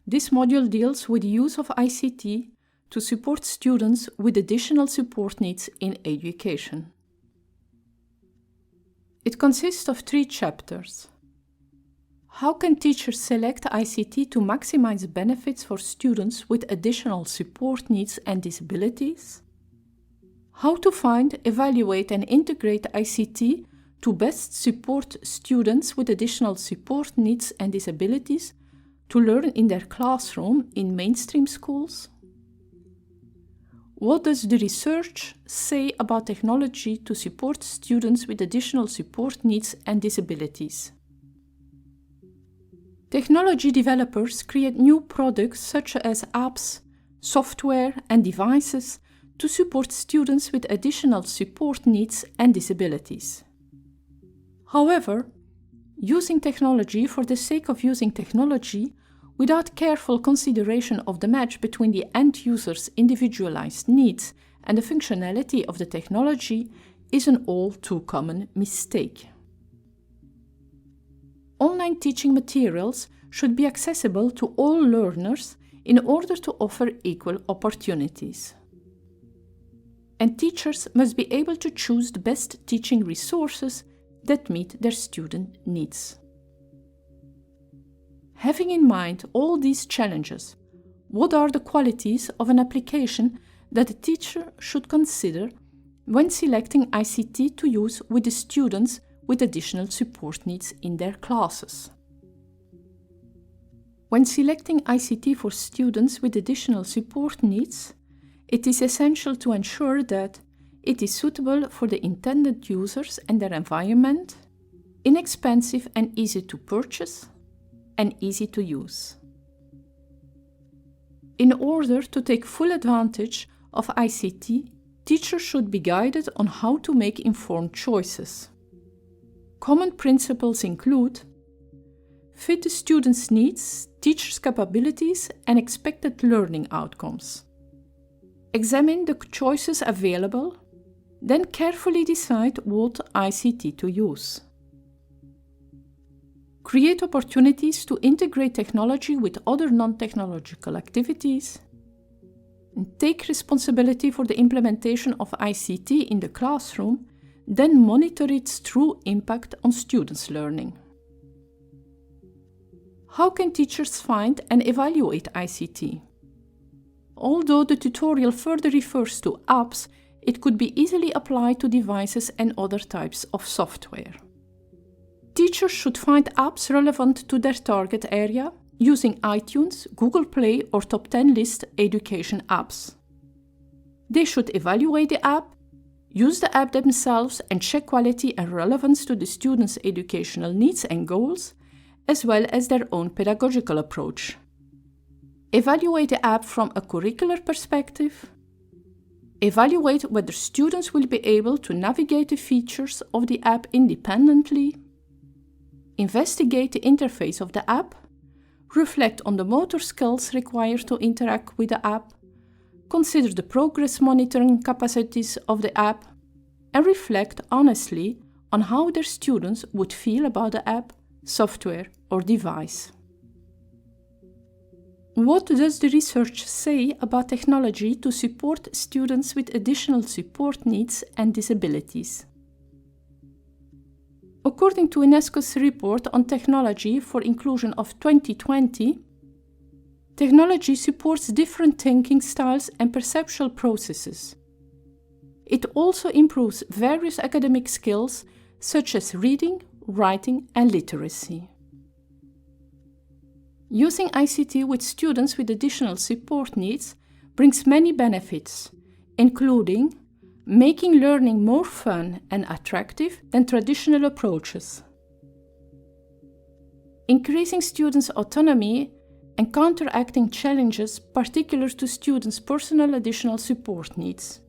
This module deals with the use of ICT to support students with additional support needs in education. It consists of 3 chapters. How can teachers select ICT to maximize benefits for students with additional support needs and disabilities? How to find, evaluate, and integrate ICT to best support students with additional support needs and disabilities to learn in their classroom in mainstream schools? What does the research say about technology to support students with additional support needs and disabilities? Technology developers create new products such as apps, software, and devices to support students with additional support needs and disabilities. However, using technology for the sake of using technology without careful consideration of the match between the end user's individualized needs and the functionality of the technology is an all too common mistake. Online teaching materials should be accessible to all learners in order to offer equal opportunities. And teachers must be able to choose the best teaching resources that meet their student needs. Having in mind all these challenges, what are the qualities of an application that a teacher should consider when selecting ICT to use with the students with additional support needs in their classes? When selecting ICT for students with additional support needs, it is essential to ensure that it is suitable for the intended users and their environment, inexpensive and easy to purchase, and easy to use. In order to take full advantage of ICT, teachers should be guided on how to make informed choices. Common principles include: fit the student's needs, teacher's capabilities, and expected learning outcomes. Examine the choices available, then carefully decide what ICT to use. Create opportunities to integrate technology with other non-technological activities. And take responsibility for the implementation of ICT in the classroom, then monitor its true impact on students' learning. How can teachers find and evaluate ICT? Although the tutorial further refers to apps, it could be easily applied to devices and other types of software. Teachers should find apps relevant to their target area using iTunes, Google Play, or top 10 list education apps. They should evaluate the app, use the app themselves, and check quality and relevance to the students' educational needs and goals, as well as their own pedagogical approach. Evaluate the app from a curricular perspective. Evaluate whether students will be able to navigate the features of the app independently. Investigate the interface of the app. Reflect on the motor skills required to interact with the app. Consider the progress monitoring capacities of the app. And reflect honestly on how their students would feel about the app, software, or device. What does the research say about technology to support students with additional support needs and disabilities? According to UNESCO's report on technology for inclusion of 2020, technology supports different thinking styles and perceptual processes. It also improves various academic skills such as reading, writing, and literacy. Using ICT with students with additional support needs brings many benefits, including making learning more fun and attractive than traditional approaches, increasing students' autonomy and counteracting challenges particular to students' personal additional support needs,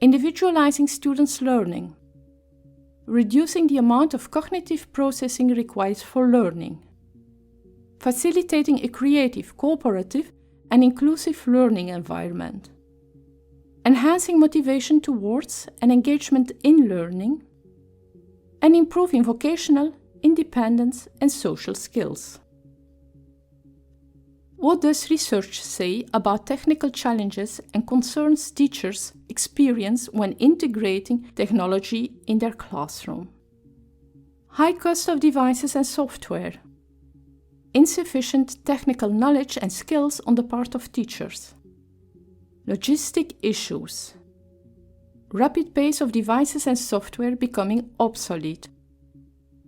individualizing students' learning, reducing the amount of cognitive processing required for learning, facilitating a creative, cooperative, and inclusive learning environment, enhancing motivation towards and engagement in learning, and improving vocational, independence, and social skills. What does research say about technical challenges and concerns teachers experience when integrating technology in their classroom? High cost of devices and software. Insufficient technical knowledge and skills on the part of teachers. Logistic issues. Rapid pace of devices and software becoming obsolete.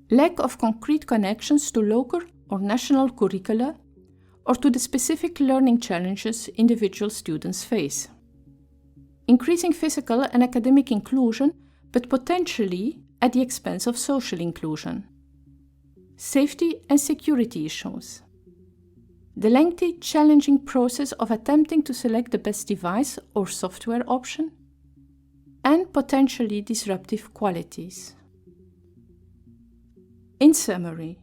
Lack of concrete connections to local or national curricula or to the specific learning challenges individual students face. Increasing physical and academic inclusion, but potentially at the expense of social inclusion. Safety and security issues. The lengthy, challenging process of attempting to select the best device or software option, and potentially disruptive qualities. In summary,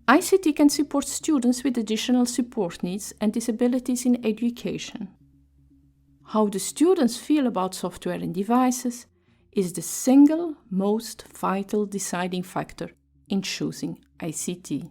ICT can support students with additional support needs and disabilities in education. How the students feel about software and devices is the single most vital deciding factor in choosing ICT.